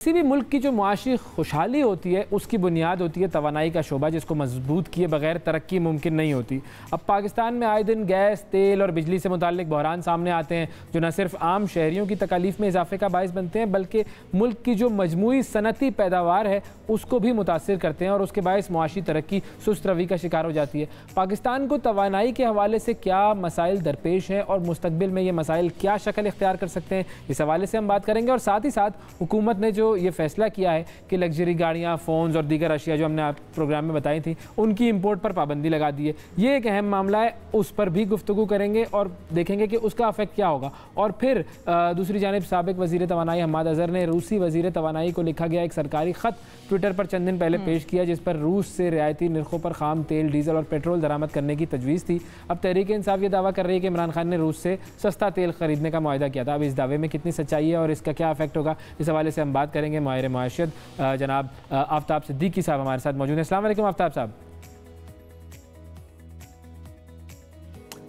किसी भी मुल्क की जो मुआशी खुशहाली होती है उसकी बुनियाद होती है तवानाई का शोबा, जिसको मजबूत किए बगैर तरक्की मुमकिन नहीं होती। अब पाकिस्तान में आए दिन गैस, तेल और बिजली से मुताल्लिक बहरान सामने आते हैं जो न सिर्फ आम शहरियों की तकालीफ में इजाफे का बायस बनते हैं बल्कि मुल्क की जो मजमूई सनती पैदावार है उसको भी मुतासिर करते हैं और उसके बायस मुआशी तरक्की सुस्त रवी का शिकार हो जाती है। पाकिस्तान को तवानाई के हवाले से क्या मसाइल दरपेश हैं और मुस्तकबिल में ये मसाइल क्या शक्ल इख्तियार कर सकते हैं, इस हवाले से हम बात करेंगे। और साथ ही साथ हुकूमत ने जो ये फैसला किया है कि लग्जरी गाड़ियाँ, फ़ोन्स और दीगर अशिया जो हमने आप प्रोग्राम में बताई थी उनकी इंपोर्ट पर पाबंदी लगा दी है, ये एक अहम मामला है, उस पर भी गुफ्तगू करेंगे और देखेंगे कि उसका अफेक्ट क्या होगा। और फिर दूसरी जानिब साबिक वज़ीर तवानाई हम्माद अज़हर ने रूसी वज़ीर तवानाई को लिखा गया एक सरकारी ख़त ट्विटर पर चंद दिन पहले पेश किया जिस पर रूस से रियायती नरखों पर खाम तेल, डीजल और पेट्रोल दरामद करने की तजवीज़ थी। अब तहरीक इंसाफ ये दावा कर रही है कि इमरान खान ने रूस से सस्ता तेल खरीदने का मुआहदा किया था। अब इस दावे में कितनी सच्चाई है और इसका क्या अफेक्ट होगा, इस हवाले से हम बात करेंगे। माहिर मुआशियत जनाब आफ्ताब सिद्दीकी साहब हमारे साथ मौजूद हैं। अस्सलाम वालेकुम आफ्ताब साहब।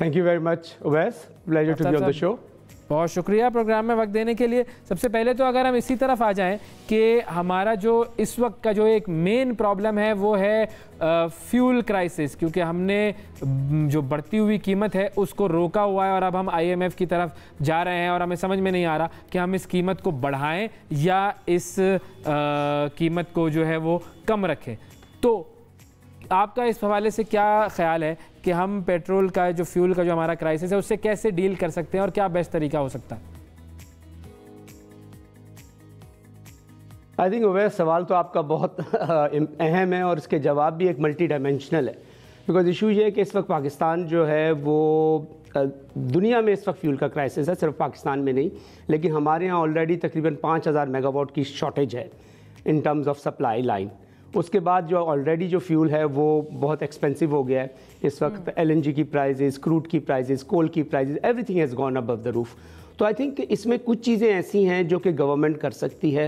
Thank you very much Uwais, pleasure to be on the show. बहुत शुक्रिया प्रोग्राम में वक्त देने के लिए। सबसे पहले तो अगर हम इसी तरफ आ जाएं कि हमारा जो इस वक्त का जो एक मेन प्रॉब्लम है वो है फ्यूल क्राइसिस, क्योंकि हमने जो बढ़ती हुई कीमत है उसको रोका हुआ है और अब हम IMF की तरफ जा रहे हैं और हमें समझ में नहीं आ रहा कि हम इस कीमत को बढ़ाएं या इस कीमत को जो है वो कम रखें। तो आपका इस हवाले से क्या ख्याल है कि हम पेट्रोल का जो फ्यूल का जो हमारा क्राइसिस है उससे कैसे डील कर सकते हैं और क्या बेस्ट तरीका हो सकता है? आई थिंक उवैस, सवाल तो आपका बहुत अहम है और इसके जवाब भी एक मल्टी डायमेंशनल है। बिकॉज इशू ये है कि इस वक्त पाकिस्तान जो है वो दुनिया में इस वक्त फ्यूल का क्राइसिस है, सिर्फ पाकिस्तान में नहीं, लेकिन हमारे यहाँ ऑलरेडी तकरीबन 5000 मेगावाट की शॉर्टेज है in terms of supply line. उसके बाद जो ऑलरेडी जो फ्यूल है वो बहुत एक्सपेंसिव हो गया है इस वक्त। LNG की प्राइजेस, क्रूड की प्राइजेस, कोल की prices, everything has gone above the roof. तो आई थिंक इसमें कुछ चीज़ें ऐसी हैं जो कि गवर्नमेंट कर सकती है।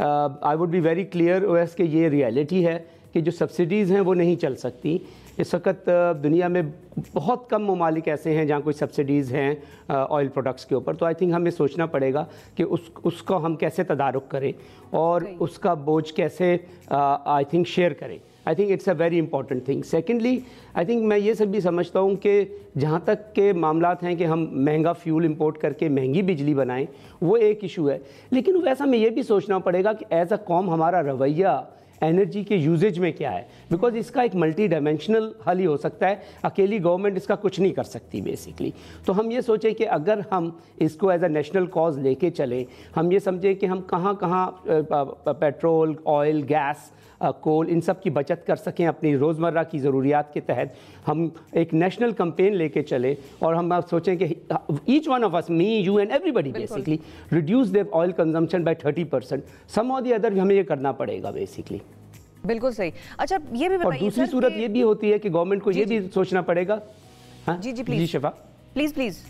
I would be very clear OS कि ये रियलिटी है कि जो सब्सिडीज़ हैं वो नहीं चल सकती। इस वक्त दुनिया में बहुत कम ममालिक ऐसे हैं जहाँ कोई सब्सिडीज़ हैं ऑयल प्रोडक्ट्स के ऊपर। तो आई थिंक हमें सोचना पड़ेगा कि उसको हम कैसे तदारुक करें और उसका बोझ कैसे आई थिंक शेयर करें। I think it's a very important thing. Secondly I think मैं ये सब भी समझता हूँ कि जहाँ तक के मामलात हैं कि हम महंगा फ्यूल इंपोर्ट करके महंगी बिजली बनाएं, वो एक इशू है, लेकिन वैसा हमें ये भी सोचना पड़ेगा कि एज अ कौम हमारा रवैया एनर्जी के यूजेज में क्या है। बिकॉज इसका एक मल्टी डायमेंशनल हल ही हो सकता है, अकेली गवर्नमेंट इसका कुछ नहीं कर सकती बेसिकली। तो हम ये सोचें कि अगर हम इसको एज अ नेशनल कॉज लेके चलें, हम ये समझें कि हम कहाँ कहाँ पेट्रोल, ऑयल, गैस, कोल, इन सब की बचत कर सकें अपनी रोज़मर्रा की ज़रूरियात के तहत। हम एक नेशनल कैंपेन लेके चले और हम सोचें कि each one of us, me, you and everybody basically reduce their oil consumption by 30%। Some और दी अदर हमें ये करना पड़ेगा बेसिकली। बिल्कुल सही। अच्छा ये भी बताइए, और दूसरी सूरत ये भी होती है कि गवर्नमेंट को ये भी सोचना पड़ेगा। हाँ जी जी प्लीज। Ji Shifa please.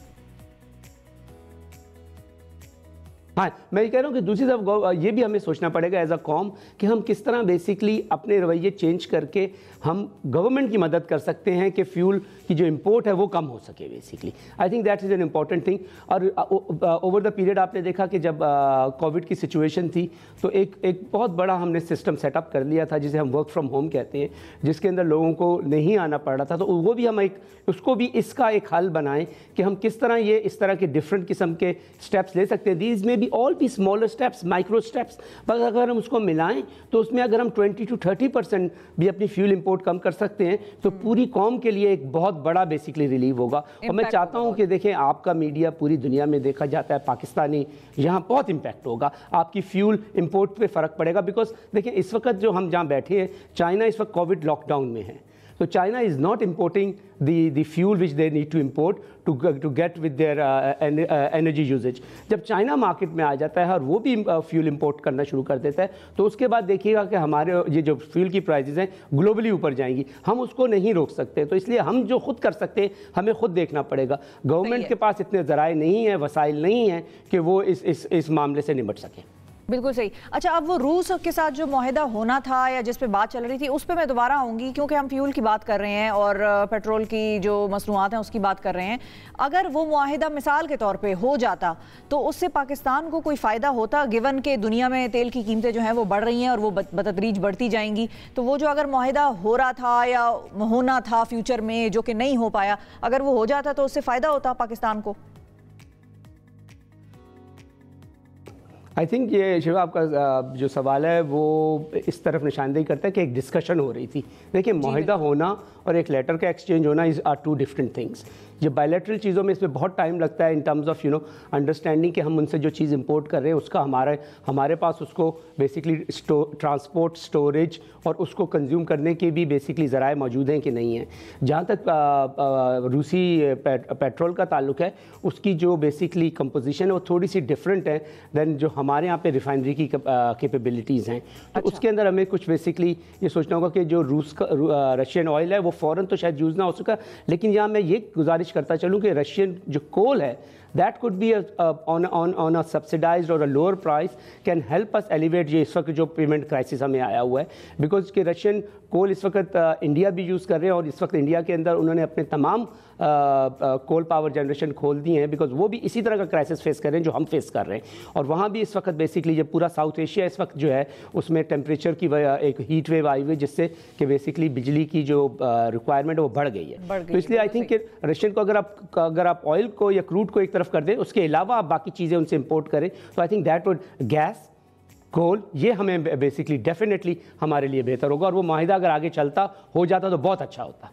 हाँ, मैं ये कह रहा हूँ कि दूसरी तरफ ये भी हमें सोचना पड़ेगा एज अ कॉम कि हम किस तरह बेसिकली अपने रवैये चेंज करके हम गवर्नमेंट की मदद कर सकते हैं कि फ्यूल की जो इंपोर्ट है वो कम हो सके basically. I think that is an important thing. और ओवर द पीरियड आपने देखा कि जब कोविड की सिचुएशन थी तो एक बहुत बड़ा हमने सिस्टम सेटअप कर लिया था जिसे हम वर्क फ्रॉम होम कहते हैं, जिसके अंदर लोगों को नहीं आना पड़ रहा था। तो वो भी हम उसको भी इसका एक हल बनाएं कि हम किस तरह ये इस तरह के डिफरेंट किस्म के स्टेप्स ले सकते हैं। दीज में ऑल भी स्मॉलर स्टेप्स, माइक्रो स्टेप्स, पर अगर हम उसको मिलाएं तो उसमें अगर हम 20 to 30% भी अपनी फ्यूल इंपोर्ट कम कर सकते हैं तो पूरी कौम के लिए एक बहुत बड़ा बेसिकली रिलीव होगा। और मैं चाहता हूं कि देखें, आपका मीडिया पूरी दुनिया में देखा जाता है, पाकिस्तानी, यहाँ बहुत इंपैक्ट होगा, आपकी फ्यूल इंपोर्ट पे फ़र्क पड़ेगा। बिकॉज देखें इस वक्त जो हम जहाँ बैठे हैं, चाइना इस वक्त कोविड लॉकडाउन में है, तो China is not importing the fuel which they need to import to get with their energy usage। जब चाइना मार्केट में आ जाता है और वो भी फ्यूल इंपोर्ट करना शुरू कर देता है तो उसके बाद देखिएगा कि हमारे ये जो फ्यूल की प्राइसेस हैं ग्लोबली ऊपर जाएंगी। हम उसको नहीं रोक सकते, तो इसलिए हम जो खुद कर सकते हैं हमें खुद देखना पड़ेगा। गवर्नमेंट के पास इतने ज़राए नहीं हैं, वसाइल नहीं हैं कि वो इस मामले से निपट सकें। बिल्कुल सही। अच्छा, अब वो रूस के साथ जो मुआहिदा होना था या जिस पे बात चल रही थी उस पे मैं दोबारा आऊँगी, क्योंकि हम फ्यूल की बात कर रहे हैं और पेट्रोल की जो मसनूआत हैं उसकी बात कर रहे हैं। अगर वो मुआहिदा मिसाल के तौर पे हो जाता तो उससे पाकिस्तान को कोई फ़ायदा होता, गिवन के दुनिया में तेल की कीमतें जो हैं वो बढ़ रही हैं और वो बतदरीज बढ़ती जाएंगी। तो वो जो अगर मुआहिदा हो रहा था या होना था फ्यूचर में जो कि नहीं हो पाया, अगर वो हो जाता तो उससे फ़ायदा होता पाकिस्तान को? आई थिंक ये शिवा आपका जो सवाल है वो इस तरफ निशानदेही करता है कि एक डिस्कशन हो रही थी। देखिए, मुआहिदा होना और एक लेटर का एक्सचेंज होना is are two different things. ये बायलैटरल चीज़ों में इसमें बहुत टाइम लगता है इन टर्म्स ऑफ अंडरस्टैंडिंग कि हम उनसे जो चीज़ इंपोर्ट कर रहे हैं उसका हमारे पास उसको बेसिकली ट्रांसपोर्ट, स्टोरेज और उसको कंज्यूम करने के भी बेसिकली ज़राए मौजूद हैं कि नहीं हैं। जहाँ तक रूसी पेट्रोल का ताल्लुक है, उसकी जो बेसिकली कंपोजिशन है वो थोड़ी सी डिफरेंट है दैन जो हमारे यहाँ पे रिफाइनरी की कैपेबिलिटीज़ हैं। तो उसके अंदर हमें कुछ बेसिकली ये सोचना होगा कि जो रशियन ऑयल है वो फ़ौरन तो शायद यूज़ ना हो सका, लेकिन यहाँ मैं ये गुजारिश करता चलूँ कि रशियन जो कोल है that could be on a subsidized or a lower price can help us elevate ये इस वक्त जो पेमेंट क्राइसिस हमें आया हुआ है, बिकॉज कि रशियन कोल इस वक्त इंडिया भी यूज़ कर रहे हैं और इस वक्त इंडिया के अंदर उन्होंने अपने तमाम कोल पावर जनरेशन खोल दिए हैं, बिकॉज वो भी इसी तरह का क्राइसिस फेस कर रहे हैं जो हम फेस कर रहे हैं। और वहाँ भी इस वक्त बेसिकली जब पूरा साउथ एशिया इस वक्त जो है उसमें टेम्परेचर की एक हीट वेव आई हुई है जिससे कि बेसिकली बिजली की जो रिक्वायरमेंट है वो बढ़ गई है। तो इसलिए आई थिंक कि रशियन को अगर आप ऑयल को या क्रूड को एक तरफ कर दें, उसके अलावा आप बाकी चीज़ें उनसे इंपोर्ट करें, तो I think that wood gas, coal, ये हमें बेसिकली डेफिनेटली हमारे लिए बेहतर होगा और वो माहिदा अगर आगे चलता हो जाता तो बहुत अच्छा होता।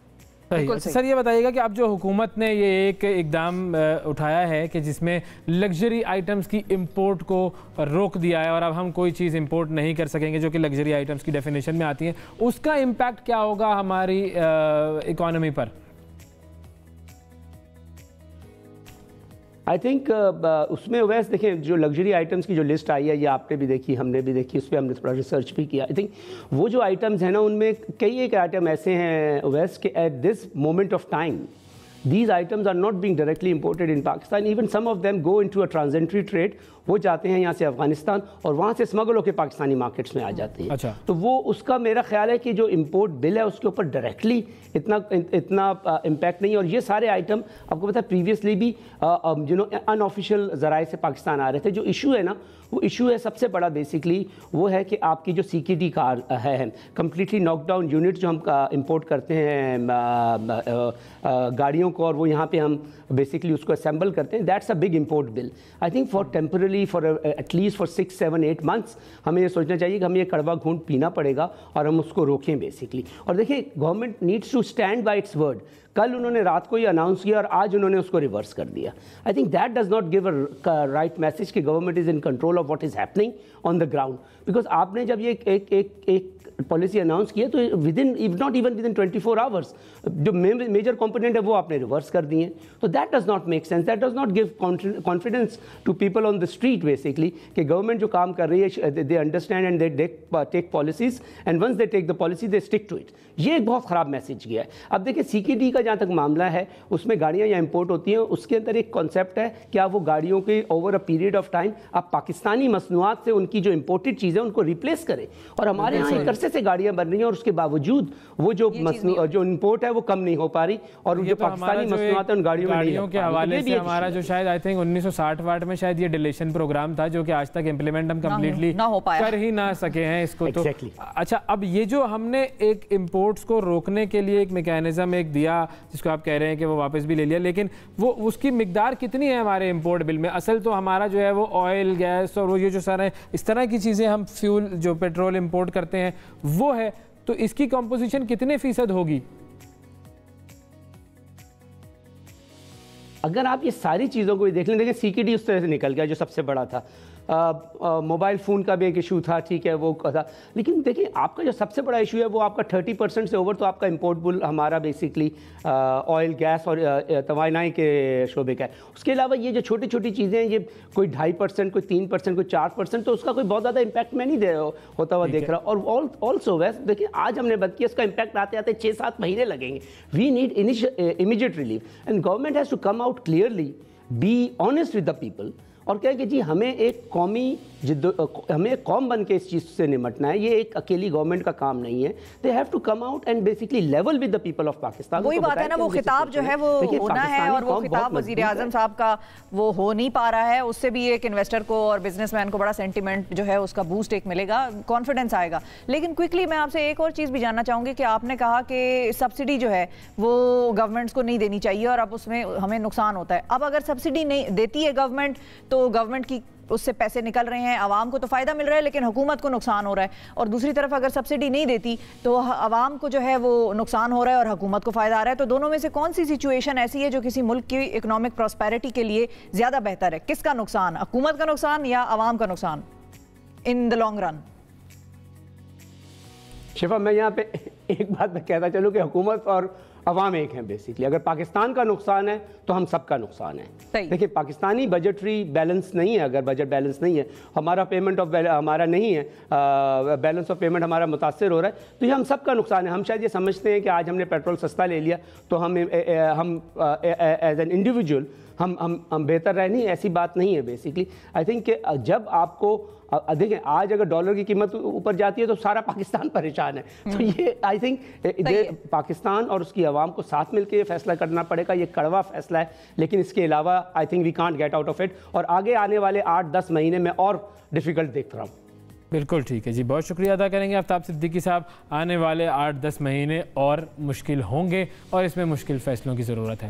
सर ये बताइएगा कि अब जो हुकूमत ने ये एक इकदाम उठाया है कि जिसमें लग्जरी आइटम्स की इंपोर्ट को रोक दिया है और अब हम कोई चीज़ इंपोर्ट नहीं कर सकेंगे जो कि लग्जरी आइटम्स की डेफिनेशन में आती हैं, उसका इम्पैक्ट क्या होगा हमारी इकॉनमी पर? आई थिंक उसमें वैसे देखें जो लग्जरी आइटम्स की जो लिस्ट आई है ये आपने भी देखी, हमने भी देखी, उस पर हमने थोड़ा रिसर्च भी किया। आई थिंक वो जो आइटम्स हैं ना उनमें कई एक आइटम ऐसे हैं वैसे कि at this moment of time these items are not being directly imported in Pakistan. Even some of them go into a transitory trade. वो जाते हैं यहाँ से अफगानिस्तान और वहाँ से स्मगल होकर पाकिस्तानी मार्केट्स में आ जाते हैं। अच्छा। तो वो उसका मेरा ख्याल है कि जो इंपोर्ट बिल है उसके ऊपर डायरेक्टली इतना इम्पैक्ट नहीं है। और ये सारे आइटम आपको पता है प्रीवियसली भी अनऑफिशियल ज़राए से पाकिस्तान आ रहे थे। जो इशू है ना वो इशू है सबसे बड़ा बेसिकली वो है कि आपकी जो CKD कार है कम्प्लीटली नॉकडाउन यूनिट जो हम इंपोर्ट करते हैं गाड़ियों को और वो यहाँ पे हम बेसिकली उसको असेंबल करते हैं, that's a big import bill. I think for temporary for at least for 6, 7, 8 months हमें ये सोचना चाहिए कि हमें ये कड़वा घूंट पीना पड़ेगा और हम उसको रोकें बेसिकली। और देखिए government needs to stand by its word. कल उन्होंने रात को ये अनाउंस किया और आज उन्होंने उसको रिवर्स कर दिया। I think that does not give a right message कि government is in control of what is happening on the ground. Because आपने जब ये एक पॉलिसी अनाउंस किया तो not even within 24 hours जो मेजर कंपोनेंट है वो आपने रिवर्स कर दिए। तो that does not make sense, that does not give confidence to people on the street basically कि गवर्नमेंट जो काम कर रही है they understand and they take policies and once they take the policy they stick to it. ये एक बहुत ख़राब मैसेज गया है। अब देखिए CKD का जहाँ तक मामला है उसमें गाड़ियाँ या इंपोर्ट होती हैं, उसके अंदर एक कॉन्सेप्ट है कि आप वो गाड़ियों के over a period of time आप पाकिस्तानी मसनूआत से उनकी जो इंपोर्टेड चीज़ें उनको रिप्लेस करें। और हमारे यहाँ एक अरसे से गाड़ियाँ बन रही हैं और उसके बावजूद वो जो इंपोर्ट है वो कम नहीं हो पा रही और जो पाकिस्तानी मसनूआत है उन गाड़ियों के हवाले से हमारा जो शायद आई थिंक 1960 में शायद ये डिलेशन प्रोग्राम था जो कि आज तक इम्प्लीमेंट हम कम्प्लीटली कर ही ना सके हैं इसको। तो अच्छा, अब ये जो हमने एक इम्पोर्ट्स को रोकने के लिए एक मैकेनिज्म एक दिया जिसको आप कह रहे हैं कि वो वापस भी ले लिया, लेकिन वो उसकी मिकदार कितनी है हमारे इंपोर्ट बिल में? असल तो हमारा जो है वो ऑयल, गैस और वो ये जो सारे इस तरह की चीज़ें हम फ्यूल जो पेट्रोल इंपोर्ट करते हैं वो है, तो इसकी कंपोजिशन कितने फीसद होगी? अगर आप ये सारी चीज़ों को देख लें, देखिए CKD उस तरह से निकल गया जो सबसे बड़ा था। मोबाइल फ़ोन का भी एक इशू था, ठीक है वो था, लेकिन देखिए आपका जो सबसे बड़ा इशू है वो आपका 30% से ओवर तो आपका इंपोर्ट बिल हमारा बेसिकली ऑयल, गैस और तवानाई के शोबे का है। उसके अलावा ये जो छोटी छोटी चीज़ें हैं ये कोई 2.5%, कोई 3%, कोई 4%, तो उसका कोई बहुत ज़्यादा इम्पैक्ट मैं नहीं होता हुआ देख रहा। और ऑल्सो वैसे देखिए आज हमने बात की, इसका इम्पैक्ट आते आते 6-7 महीने लगेंगे। We need immediate relief and government has to come out clearly, be honest with the people और कहें कि जी हमें एक हमें एक कौम बन के इस चीज़ से निमटना है, ये एक अकेली गवर्नमेंट का काम नहीं है। They have to come out and basically level with the people of Pakistan. वही बात है ना, वो खिताब जो है वो होना है और वो खिताब वजीर आजम साहब का वो हो नहीं पा रहा है। उससे भी एक इन्वेस्टर को और बिजनेसमैन को बड़ा सेंटिमेंट जो है उसका बूस्ट एक मिलेगा, कॉन्फिडेंस आएगा। लेकिन क्विकली मैं आपसे एक और चीज़ भी जानना चाहूँगी कि आपने कहा कि सब्सिडी जो है वो गवर्नमेंट्स को नहीं देनी चाहिए और अब उसमें हमें नुकसान होता है। अब अगर सब्सिडी नहीं देती है गवर्नमेंट तो गवर्नमेंट की उससे पैसे निकल रहे हैं, आवाम को तो फ़ायदा मिल रहा है लेकिन हुकूमत को नुकसान हो रहा है। और दूसरी तरफ अगर सब्सिडी नहीं देती तो आवाम को जो है वो नुकसान हो रहा है और हुकूमत को फ़ायदा आ रहा है। तो दोनों में से कौन सी सिचुएशन ऐसी है जो किसी मुल्क की इकोनॉमिक प्रॉस्पेरिटी के लिए ज़्यादा बेहतर है? किसका नुकसान, हुकूमत का नुकसान या आवाम का नुकसान इन द लॉन्ग रन? शिफा, मैं यहाँ पे एक बात मैं कहता चलूँ कि हुकूमत और अवाम एक हैं बेसिकली। अगर पाकिस्तान का नुकसान है तो हम सबका नुकसान है। देखिए, पाकिस्तानी बजटरी बैलेंस नहीं है, अगर बजट बैलेंस नहीं है, हमारा पेमेंट ऑफ हमारा नहीं है, बैलेंस ऑफ पेमेंट हमारा मुतासर हो रहा है, तो ये हम सबका नुकसान है। हम शायद ये समझते हैं कि आज हमने पेट्रोल सस्ता ले लिया तो हम एज एन इंडिविजुअल हम बेहतर रहे, नहीं, ऐसी बात नहीं है बेसिकली। आई थिंक कि जब आपको देखें, आज अगर डॉलर की कीमत ऊपर जाती है तो सारा पाकिस्तान परेशान है। तो ये आई थिंक पाकिस्तान और उसकी आवाम को साथ मिलकर ये फैसला करना पड़ेगा। ये कड़वा फैसला है लेकिन इसके अलावा I think we can't get out of it, और आगे आने वाले 8-10 महीने में और डिफ़िकल्ट देख रहा हूँ। बिल्कुल ठीक है जी, बहुत शुक्रिया अदा करेंगे आफ्ताब सिद्दीकी साहब। आने वाले 8-10 महीने और मुश्किल होंगे और इसमें मुश्किल फैसलों की ज़रूरत है।